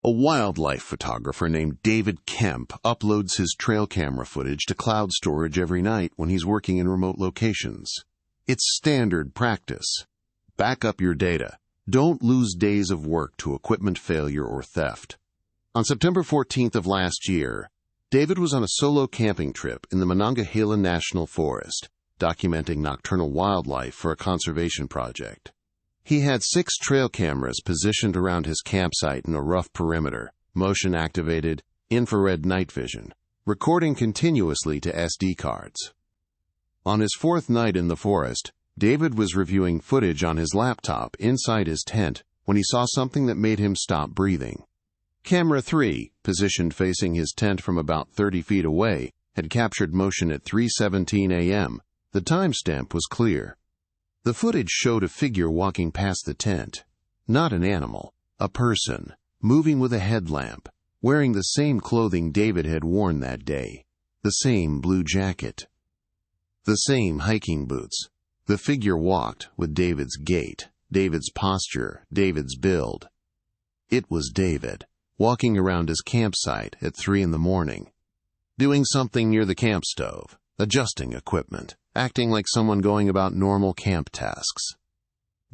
A wildlife photographer named David Kemp uploads his trail camera footage to cloud storage every night when he's working in remote locations. It's standard practice. Back up your data. Don't lose days of work to equipment failure or theft. On September 14th of last year, David was on a solo camping trip in the Monongahela National Forest, documenting nocturnal wildlife for a conservation project. He had 6 trail cameras positioned around his campsite in a rough perimeter, motion-activated, infrared night vision, recording continuously to SD cards. On his 4th night in the forest, David was reviewing footage on his laptop inside his tent when he saw something that made him stop breathing. Camera 3, positioned facing his tent from about 30 feet away, had captured motion at 3:17 a.m. The timestamp was clear. The footage showed a figure walking past the tent. Not an animal, a person, moving with a headlamp, wearing the same clothing David had worn that day, the same blue jacket, the same hiking boots. The figure walked with David's gait, David's posture, David's build. It was David, walking around his campsite at 3 in the morning, doing something near the camp stove, adjusting equipment, acting like someone going about normal camp tasks.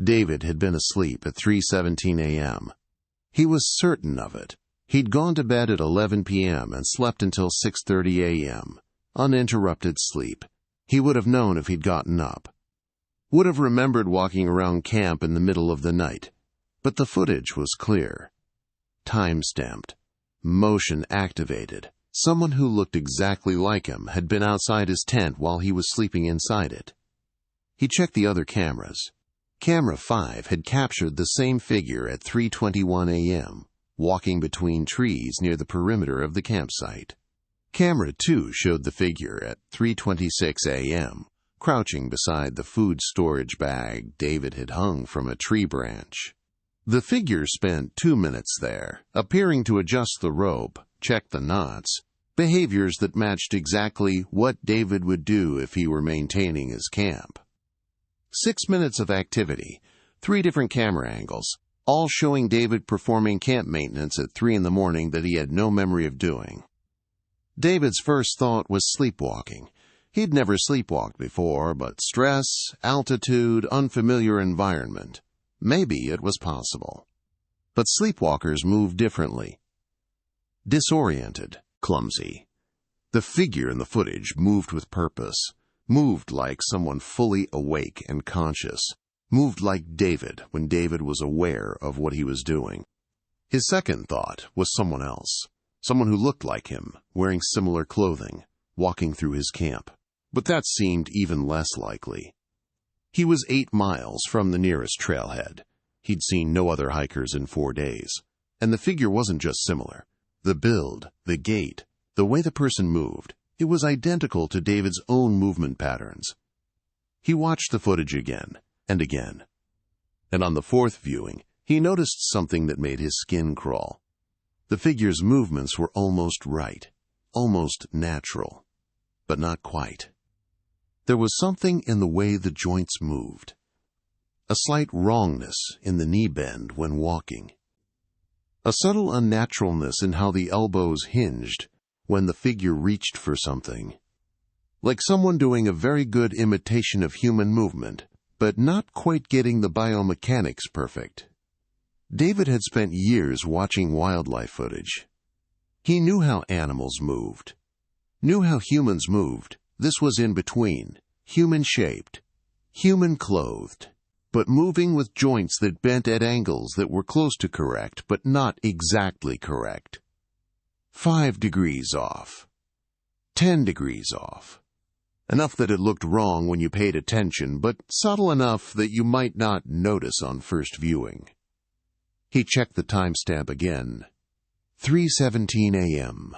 David had been asleep at 3:17 a.m. He was certain of it. He'd gone to bed at 11 p.m. and slept until 6:30 a.m. Uninterrupted sleep. He would have known if he'd gotten up. Would have remembered walking around camp in the middle of the night. But the footage was clear. Time-stamped. Motion activated. Someone who looked exactly like him had been outside his tent while he was sleeping inside it. He checked the other cameras. Camera 5 had captured the same figure at 3:21 a.m., walking between trees near the perimeter of the campsite. Camera 2 showed the figure at 3:26 a.m., crouching beside the food storage bag David had hung from a tree branch. The figure spent 2 minutes there, appearing to adjust the rope, check the knots, behaviors that matched exactly what David would do if he were maintaining his camp. 6 minutes of activity, 3 different camera angles, all showing David performing camp maintenance at 3 in the morning that he had no memory of doing. David's first thought was sleepwalking. He'd never sleepwalked before, but stress, altitude, unfamiliar environment. Maybe it was possible. But sleepwalkers move differently. Disoriented, clumsy. The figure in the footage moved with purpose, moved like someone fully awake and conscious, moved like David when David was aware of what he was doing. His second thought was someone else, someone who looked like him, wearing similar clothing, walking through his camp. But that seemed even less likely. He was 8 miles from the nearest trailhead. He'd seen no other hikers in 4 days. And the figure wasn't just similar. The build, the gait, the way the person moved, it was identical to David's own movement patterns. He watched the footage again and again. And on the 4th viewing, he noticed something that made his skin crawl. The figure's movements were almost right, almost natural, but not quite. There was something in the way the joints moved. A slight wrongness in the knee bend when walking. A subtle unnaturalness in how the elbows hinged when the figure reached for something. Like someone doing a very good imitation of human movement, but not quite getting the biomechanics perfect. David had spent years watching wildlife footage. He knew how animals moved, knew how humans moved. This was in between, human-shaped, human-clothed, but moving with joints that bent at angles that were close to correct, but not exactly correct. 5 degrees off. 10 degrees off. Enough that it looked wrong when you paid attention, but subtle enough that you might not notice on first viewing. He checked the timestamp again. 3:17 a.m.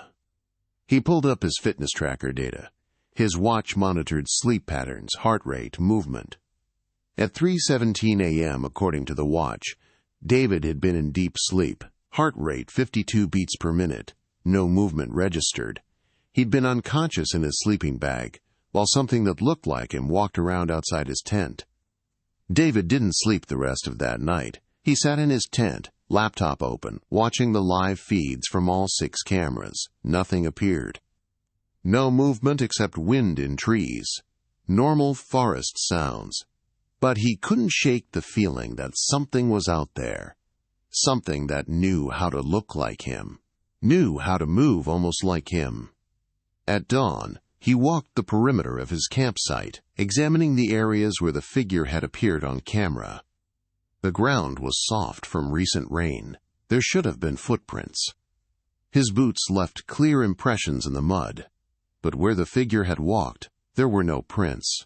He pulled up his fitness tracker data. His watch monitored sleep patterns, heart rate, movement. At 3:17 a.m., according to the watch, David had been in deep sleep, heart rate 52 beats per minute, no movement registered. He'd been unconscious in his sleeping bag, while something that looked like him walked around outside his tent. David didn't sleep the rest of that night. He sat in his tent, Laptop open, watching the live feeds from all 6 cameras. Nothing appeared. No movement except wind in trees. Normal forest sounds. But he couldn't shake the feeling that something was out there. Something that knew how to look like him. Knew how to move almost like him. At dawn, he walked the perimeter of his campsite, examining the areas where the figure had appeared on camera. The ground was soft from recent rain. There should have been footprints. His boots left clear impressions in the mud, but where the figure had walked, there were no prints.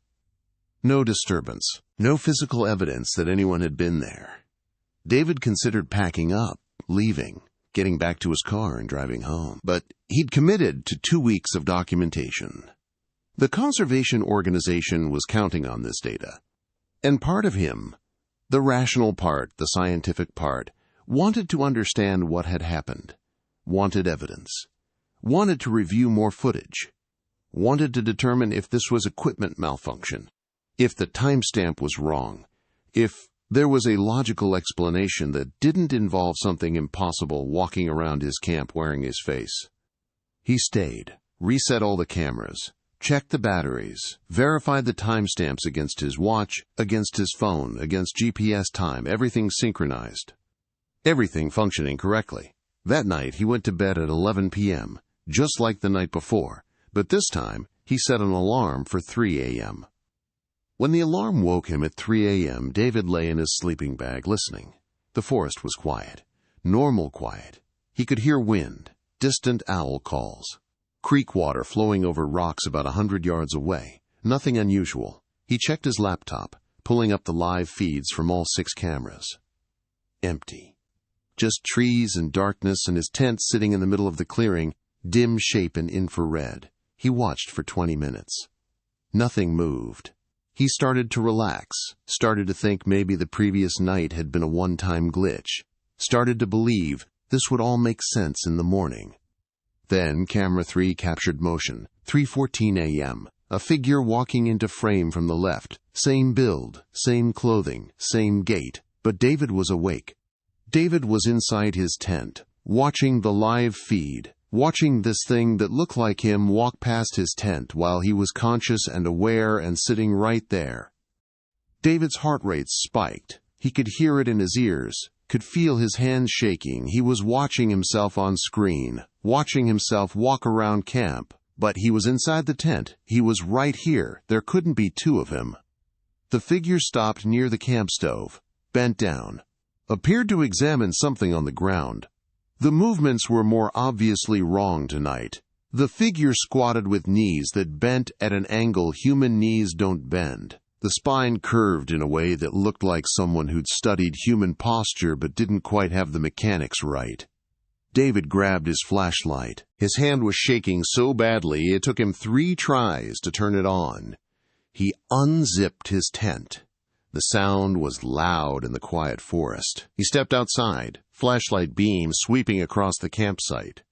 No disturbance, no physical evidence that anyone had been there. David considered packing up, leaving, getting back to his car and driving home. But he'd committed to 2 weeks of documentation. The conservation organization was counting on this data. And part of him, the rational part, the scientific part, wanted to understand what had happened, wanted evidence, wanted to review more footage, wanted to determine if this was equipment malfunction, if the timestamp was wrong, if there was a logical explanation that didn't involve something impossible walking around his camp wearing his face. He stayed, reset all the cameras, checked the batteries, verified the timestamps against his watch, against his phone, against GPS time, everything synchronized. Everything functioning correctly. That night he went to bed at 11 p.m., just like the night before, but this time he set an alarm for 3 a.m. When the alarm woke him at 3 a.m., David lay in his sleeping bag listening. The forest was quiet, normal quiet. He could hear wind, distant owl calls. Creek water flowing over rocks about 100 yards away. Nothing unusual. He checked his laptop, pulling up the live feeds from all 6 cameras. Empty. Just trees and darkness and his tent sitting in the middle of the clearing, dim shape in infrared. He watched for 20 minutes. Nothing moved. He started to relax, started to think maybe the previous night had been a one-time glitch, started to believe this would all make sense in the morning. Then camera 3 captured motion, 3:14 a.m., a figure walking into frame from the left, same build, same clothing, same gait, but David was awake. David was inside his tent, watching the live feed, watching this thing that looked like him walk past his tent while he was conscious and aware and sitting right there. David's heart rate spiked. He could hear it in his ears, could feel his hands shaking. He was watching himself on screen, watching himself walk around camp, but he was inside the tent. He was right here. There couldn't be 2 of him. The figure stopped near the camp stove, bent down, appeared to examine something on the ground. The movements were more obviously wrong tonight. The figure squatted with knees that bent at an angle human knees don't bend. The spine curved in a way that looked like someone who'd studied human posture but didn't quite have the mechanics right. David grabbed his flashlight. His hand was shaking so badly it took him 3 tries to turn it on. He unzipped his tent. The sound was loud in the quiet forest. He stepped outside, flashlight beam sweeping across the campsite.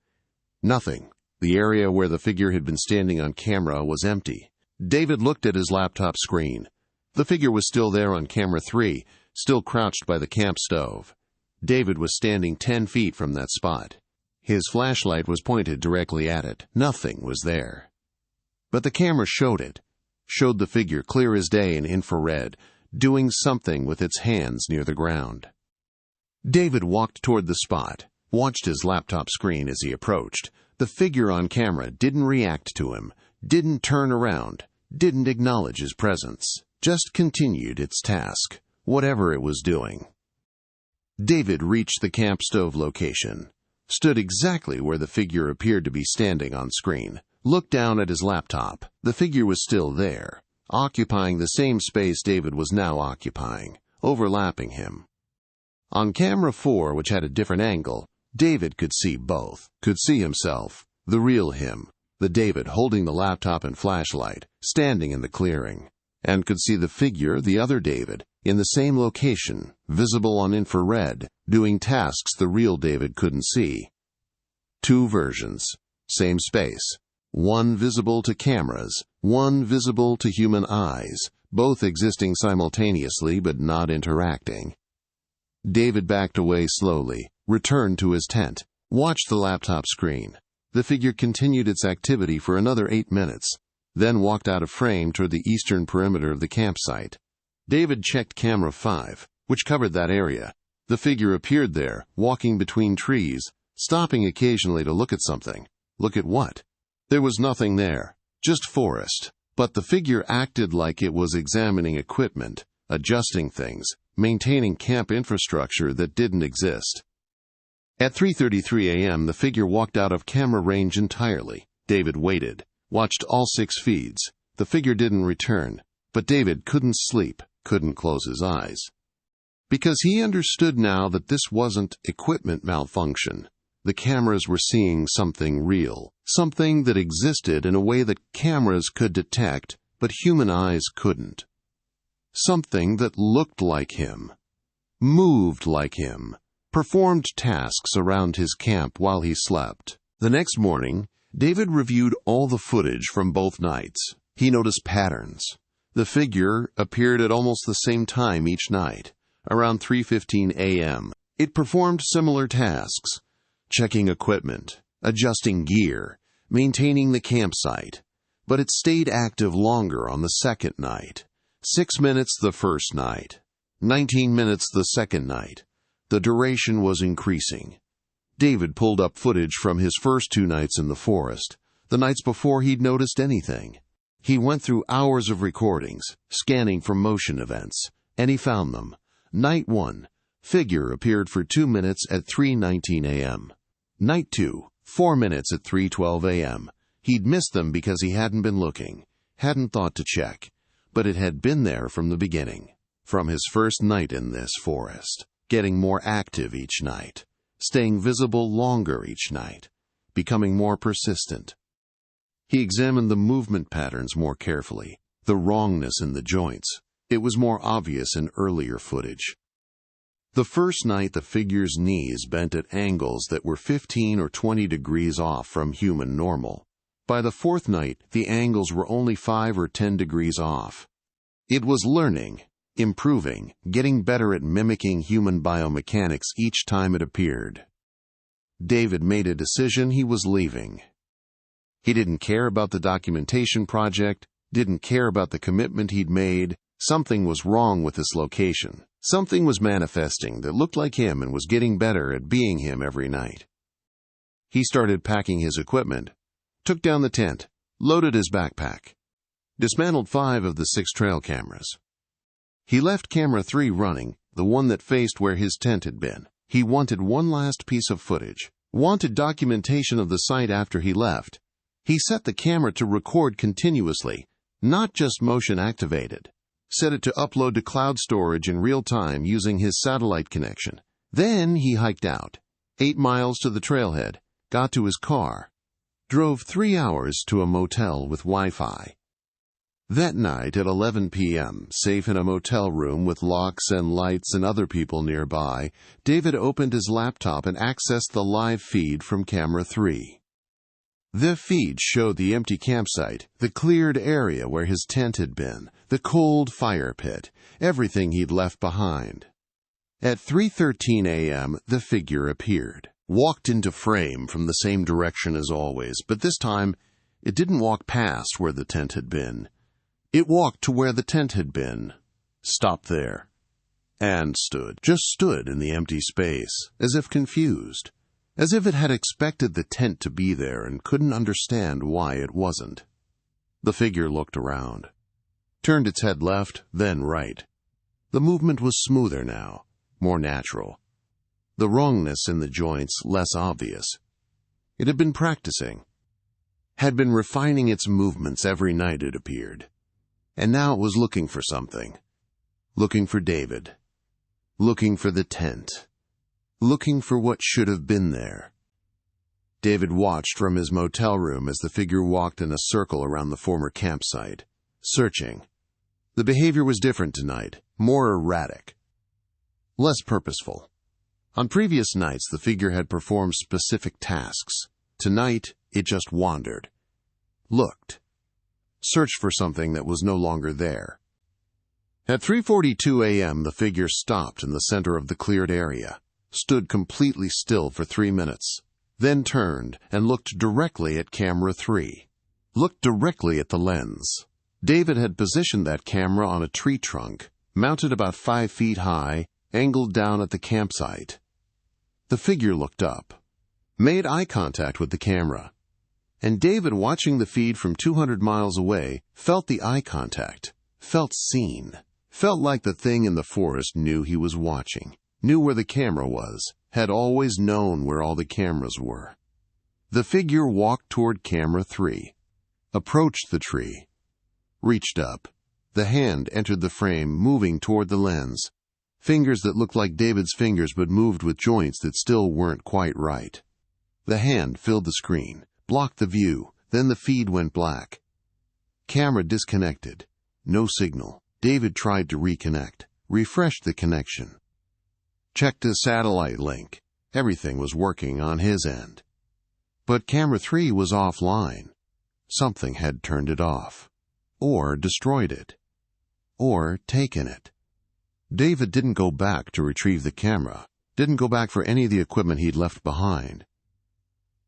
Nothing. The area where the figure had been standing on camera was empty. David looked at his laptop screen. The figure was still there on camera 3, still crouched by the camp stove. David was standing 10 feet from that spot. His flashlight was pointed directly at it. Nothing was there. But the camera showed it. Showed the figure clear as day in infrared, doing something with its hands near the ground. David walked toward the spot, watched his laptop screen as he approached. The figure on camera didn't react to him, didn't turn around, didn't acknowledge his presence, just continued its task, whatever it was doing. David reached the camp stove location, stood exactly where the figure appeared to be standing on screen, looked down at his laptop. The figure was still there, occupying the same space David was now occupying, overlapping him. On camera 4, which had a different angle, David could see both, could see himself, the real him, the David holding the laptop and flashlight, standing in the clearing, and could see the figure, the other David, in the same location, visible on infrared, doing tasks the real David couldn't see. 2 versions, same space, one visible to cameras, one visible to human eyes, both existing simultaneously but not interacting. David backed away slowly, returned to his tent, watched the laptop screen. The figure continued its activity for another 8 minutes, then walked out of frame toward the eastern perimeter of the campsite. David checked camera 5, which covered that area. The figure appeared there, walking between trees, stopping occasionally to look at something. Look at what? There was nothing there, just forest. But the figure acted like it was examining equipment, adjusting things, maintaining camp infrastructure that didn't exist. At 3:33 a.m., the figure walked out of camera range entirely. David waited, watched all 6 feeds. The figure didn't return, but David couldn't sleep, couldn't close his eyes. Because he understood now that this wasn't equipment malfunction. The cameras were seeing something real, something that existed in a way that cameras could detect, but human eyes couldn't. Something that looked like him, moved like him, performed tasks around his camp while he slept. The next morning, David reviewed all the footage from both nights. He noticed patterns. The figure appeared at almost the same time each night, around 3:15 a.m. It performed similar tasks, checking equipment, adjusting gear, maintaining the campsite, but it stayed active longer on the second night. 6 minutes the first night, 19 minutes the second night. The duration was increasing. David pulled up footage from his first 2 nights in the forest, the nights before he'd noticed anything. He went through hours of recordings, scanning for motion events, and he found them. Night 1, figure appeared for 2 minutes at 3:19 a.m. Night 2, 4 minutes at 3:12 a.m. He'd missed them because he hadn't been looking, hadn't thought to check, but it had been there from the beginning, from his first night in this forest, getting more active each night, staying visible longer each night, becoming more persistent. He examined the movement patterns more carefully, the wrongness in the joints. It was more obvious in earlier footage. The first night, the figure's knees bent at angles that were 15 or 20 degrees off from human normal. By the fourth night, the angles were only 5 or 10 degrees off. It was learning, improving, getting better at mimicking human biomechanics each time it appeared. David made a decision: he was leaving. He didn't care about the documentation project, didn't care about the commitment he'd made. Something was wrong with this location. Something was manifesting that looked like him and was getting better at being him every night. He started packing his equipment, took down the tent, loaded his backpack, dismantled 5 of the 6 trail cameras. He left camera 3 running, the one that faced where his tent had been. He wanted one last piece of footage, wanted documentation of the site after he left. He set the camera to record continuously, not just motion activated. Set it to upload to cloud storage in real time using his satellite connection. Then he hiked out, 8 miles to the trailhead, got to his car, drove 3 hours to a motel with Wi-Fi. That night at 11 p.m., safe in a motel room with locks and lights and other people nearby, David opened his laptop and accessed the live feed from camera 3. The feed showed the empty campsite, the cleared area where his tent had been, the cold fire pit, everything he'd left behind. At 3:13 a.m., the figure appeared, walked into frame from the same direction as always, but this time it didn't walk past where the tent had been. It walked to where the tent had been, stopped there, and just stood in the empty space, as if confused. As if it had expected the tent to be there and couldn't understand why it wasn't. The figure looked around, turned its head left, then right. The movement was smoother now, more natural. The wrongness in the joints less obvious. It had been practicing, had been refining its movements every night it appeared. And now it was looking for something. Looking for David. Looking for the tent. Looking for what should have been there. David watched from his motel room as the figure walked in a circle around the former campsite, searching. The behavior was different tonight, more erratic, less purposeful. On previous nights, the figure had performed specific tasks. Tonight, it just wandered, looked, searched for something that was no longer there. At 3:42 a.m., the figure stopped in the center of the cleared area, stood completely still for 3 minutes, then turned and looked directly at camera 3. Looked directly at the lens. David had positioned that camera on a tree trunk, mounted about 5 feet high, angled down at the campsite. The figure looked up, made eye contact with the camera, and David, watching the feed from 200 miles away, felt the eye contact, felt seen, felt like the thing in the forest knew he was watching, knew where the camera was, had always known where all the cameras were. The figure walked toward camera 3, approached the tree, reached up. The hand entered the frame, moving toward the lens. Fingers that looked like David's fingers but moved with joints that still weren't quite right. The hand filled the screen, blocked the view, then the feed went black. Camera disconnected. No signal. David tried to reconnect, refreshed the connection. Checked the satellite link. Everything was working on his end. But camera 3 was offline. Something had turned it off, or destroyed it, or taken it. David didn't go back to retrieve the camera, didn't go back for any of the equipment he'd left behind.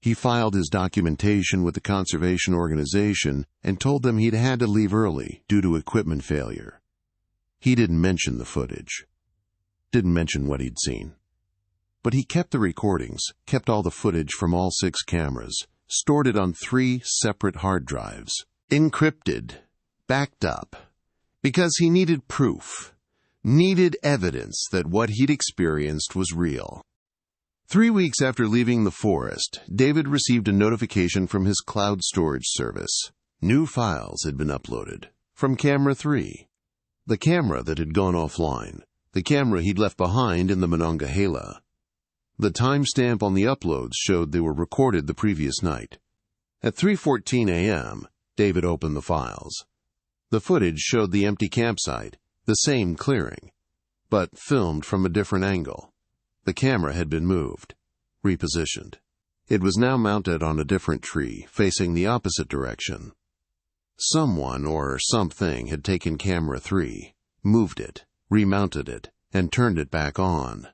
He filed his documentation with the conservation organization and told them he'd had to leave early due to equipment failure. He didn't mention the footage, didn't mention what he'd seen. But he kept the recordings, kept all the footage from all 6 cameras, stored it on 3 separate hard drives, encrypted, backed up, because he needed proof, needed evidence that what he'd experienced was real. 3 weeks after leaving the forest, David received a notification from his cloud storage service. New files had been uploaded from camera 3, the camera that had gone offline, the camera he'd left behind in the Monongahela. The timestamp on the uploads showed they were recorded the previous night. At 3:14 a.m., David opened the files. The footage showed the empty campsite, the same clearing, but filmed from a different angle. The camera had been moved, repositioned. It was now mounted on a different tree, facing the opposite direction. Someone or something had taken camera 3, moved it, remounted it, and turned it back on.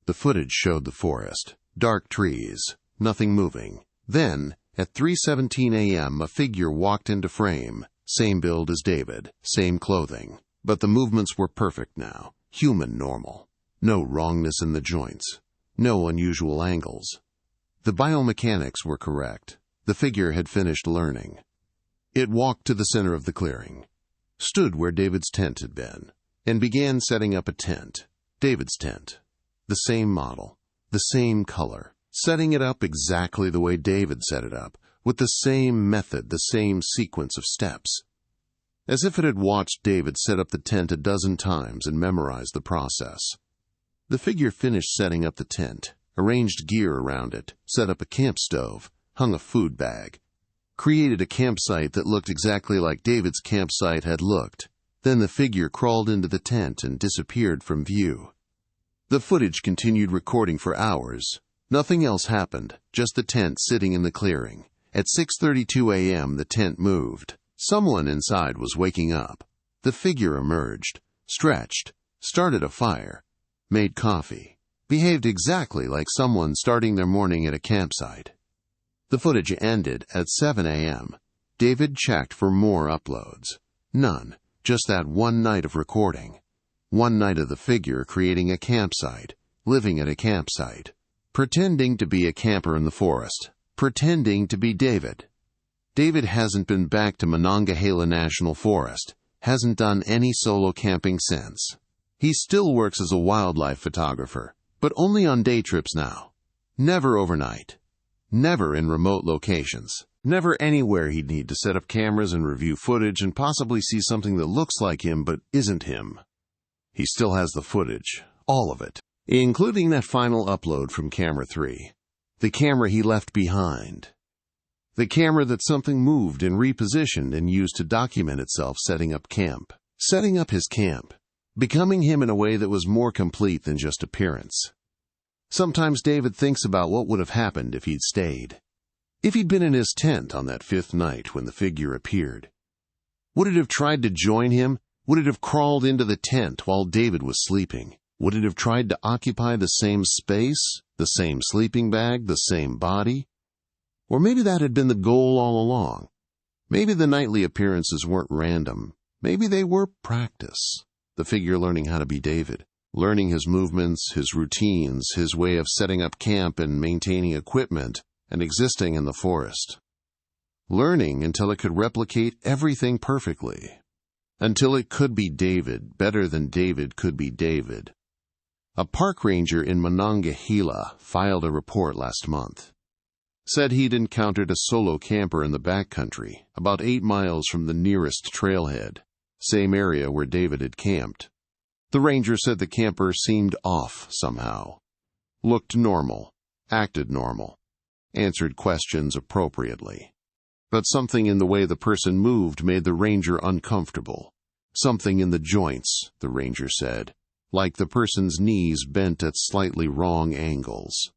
The footage showed the forest, dark trees, nothing moving. Then, at 3:17 a.m., a figure walked into frame, same build as David, same clothing. But the movements were perfect now, human normal. No wrongness in the joints, no unusual angles. The biomechanics were correct. The figure had finished learning. It walked to the center of the clearing, stood where David's tent had been, and began setting up a tent, David's tent. The same model, the same color, setting it up exactly the way David set it up, with the same method, the same sequence of steps. As if it had watched David set up the tent a dozen times and memorized the process. The figure finished setting up the tent, arranged gear around it, set up a camp stove, hung a food bag, created a campsite that looked exactly like David's campsite had looked. Then the figure crawled into the tent and disappeared from view. The footage continued recording for hours. Nothing else happened, just the tent sitting in the clearing. At 6:32 a.m., the tent moved. Someone inside was waking up. The figure emerged, stretched, started a fire, made coffee, behaved exactly like someone starting their morning at a campsite. The footage ended at 7 a.m. David checked for more uploads. None, just that one night of recording. One night of the figure creating a campsite, living at a campsite, pretending to be a camper in the forest, pretending to be David. David hasn't been back to Monongahela National Forest, hasn't done any solo camping since. He still works as a wildlife photographer, but only on day trips now. Never overnight. Never in remote locations. Never anywhere he'd need to set up cameras and review footage and possibly see something that looks like him but isn't him. He still has the footage, all of it, including that final upload from camera 3. The camera he left behind. The camera that something moved and repositioned and used to document itself setting up camp. Setting up his camp. Becoming him in a way that was more complete than just appearance. Sometimes David thinks about what would have happened if he'd stayed. If he'd been in his tent on that 5th night when the figure appeared. Would it have tried to join him? Would it have crawled into the tent while David was sleeping? Would it have tried to occupy the same space, the same sleeping bag, the same body? Or maybe that had been the goal all along. Maybe the nightly appearances weren't random. Maybe they were practice. The figure learning how to be David, learning his movements, his routines, his way of setting up camp and maintaining equipment, and existing in the forest. Learning until it could replicate everything perfectly. Until it could be David, better than David could be David. A park ranger in Monongahela filed a report last month. Said he'd encountered a solo camper in the backcountry, about 8 miles from the nearest trailhead, same area where David had camped. The ranger said the camper seemed off somehow. Looked normal, acted normal, answered questions appropriately. But something in the way the person moved made the ranger uncomfortable. Something in the joints, the ranger said, like the person's knees bent at slightly wrong angles.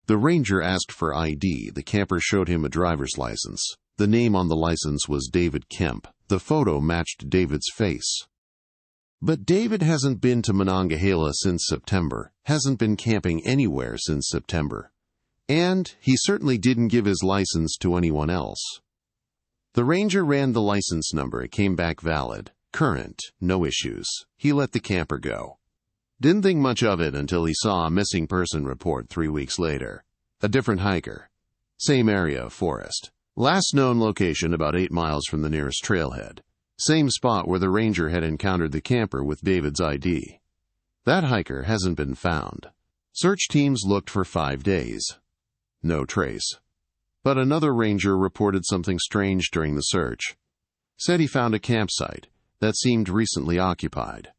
The ranger asked for ID. The camper showed him a driver's license. The name on the license was David Kemp. The photo matched David's face. But David hasn't been to Monongahela since September, hasn't been camping anywhere since September. And he certainly didn't give his license to anyone else. The ranger ran the license number. It came back valid, current, no issues. He let the camper go. Didn't think much of it until he saw a missing person report 3 weeks later. A different hiker. Same area of forest. Last known location about 8 miles from the nearest trailhead. Same spot where the ranger had encountered the camper with David's ID. That hiker hasn't been found. Search teams looked for 5 days. No trace. But another ranger reported something strange during the search. Said he found a campsite that seemed recently occupied.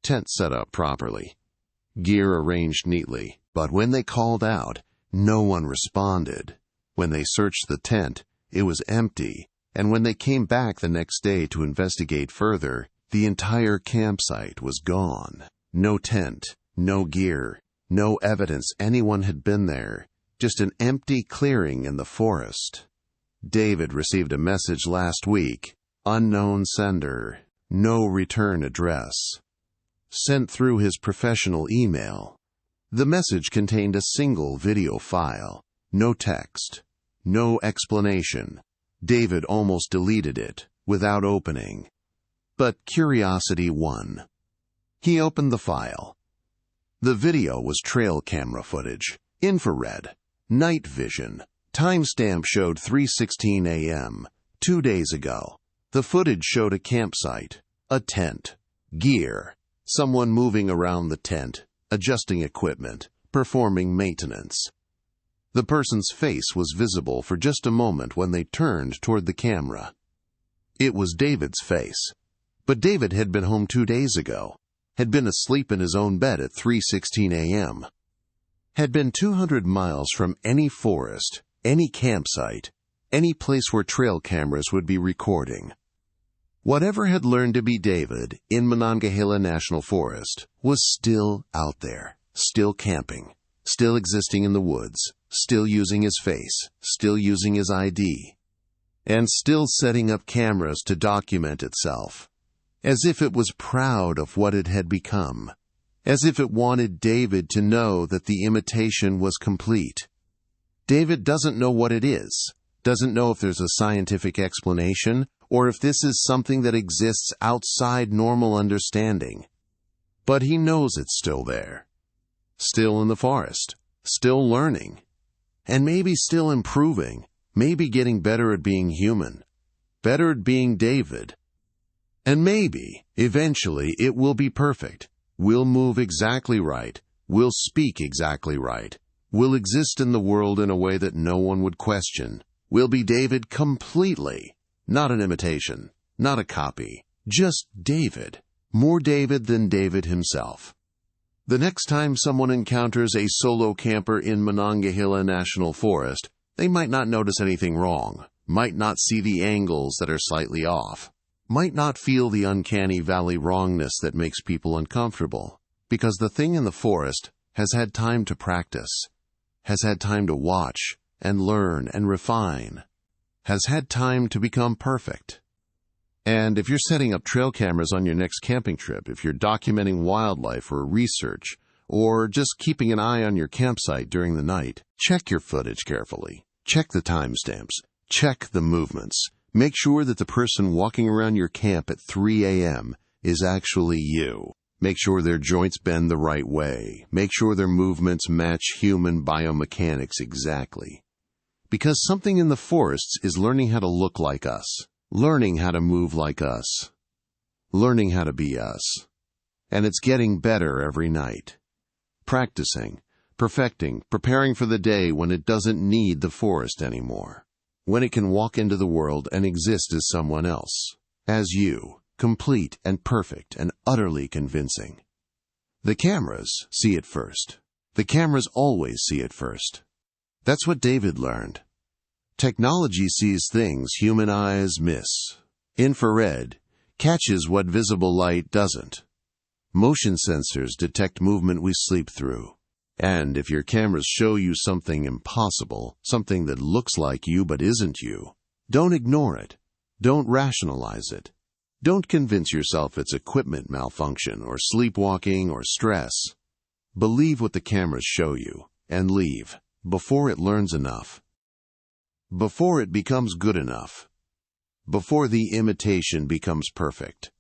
Tent set up properly. Gear arranged neatly. But when they called out, no one responded. When they searched the tent, it was empty. And when they came back the next day to investigate further, the entire campsite was gone. No tent, no gear, no evidence anyone had been there. Just an empty clearing in the forest. David received a message last week. Unknown sender. No return address. Sent through his professional email. The message contained a single video file. No text. No explanation. David almost deleted it, without opening. But curiosity won. He opened the file. The video was trail camera footage. Infrared. Night vision. Timestamp showed 3:16 a.m., 2 days ago. The footage showed a campsite, a tent, gear, someone moving around the tent, adjusting equipment, performing maintenance. The person's face was visible for just a moment when they turned toward the camera. It was David's face. But David had been home 2 days ago, had been asleep in his own bed at 3:16 a.m., had been 200 miles from any forest, any campsite, any place where trail cameras would be recording. Whatever had learned to be David in Monongahela National Forest was still out there, still camping, still existing in the woods, still using his face, still using his ID, and still setting up cameras to document itself, as if it was proud of what it had become, as if it wanted David to know that the imitation was complete. David doesn't know what it is, doesn't know if there's a scientific explanation, or if this is something that exists outside normal understanding. But he knows it's still there. Still in the forest. Still learning. And maybe still improving. Maybe getting better at being human. Better at being David. And maybe, eventually, it will be perfect. We'll move exactly right. We'll speak exactly right. We'll exist in the world in a way that no one would question. We'll be David completely. Not an imitation, not a copy, just David, more David than David himself. The next time someone encounters a solo camper in Monongahela National Forest, they might not notice anything wrong, might not see the angles that are slightly off, might not feel the uncanny valley wrongness that makes people uncomfortable, because the thing in the forest has had time to practice, has had time to watch and learn and refine, has had time to become perfect. And if you're setting up trail cameras on your next camping trip, if you're documenting wildlife or research, or just keeping an eye on your campsite during the night, check your footage carefully. Check the timestamps. Check the movements. Make sure that the person walking around your camp at 3 a.m. is actually you. Make sure their joints bend the right way. Make sure their movements match human biomechanics exactly. Because something in the forests is learning how to look like us, learning how to move like us, learning how to be us. And it's getting better every night. Practicing, perfecting, preparing for the day when it doesn't need the forest anymore. When it can walk into the world and exist as someone else, as you, complete and perfect and utterly convincing. The cameras see it first. The cameras always see it first. That's what David learned. Technology sees things human eyes miss. Infrared catches what visible light doesn't. Motion sensors detect movement we sleep through. And if your cameras show you something impossible, something that looks like you but isn't you, don't ignore it. Don't rationalize it. Don't convince yourself it's equipment malfunction or sleepwalking or stress. Believe what the cameras show you and leave before it learns enough. Before it becomes good enough. Before the imitation becomes perfect.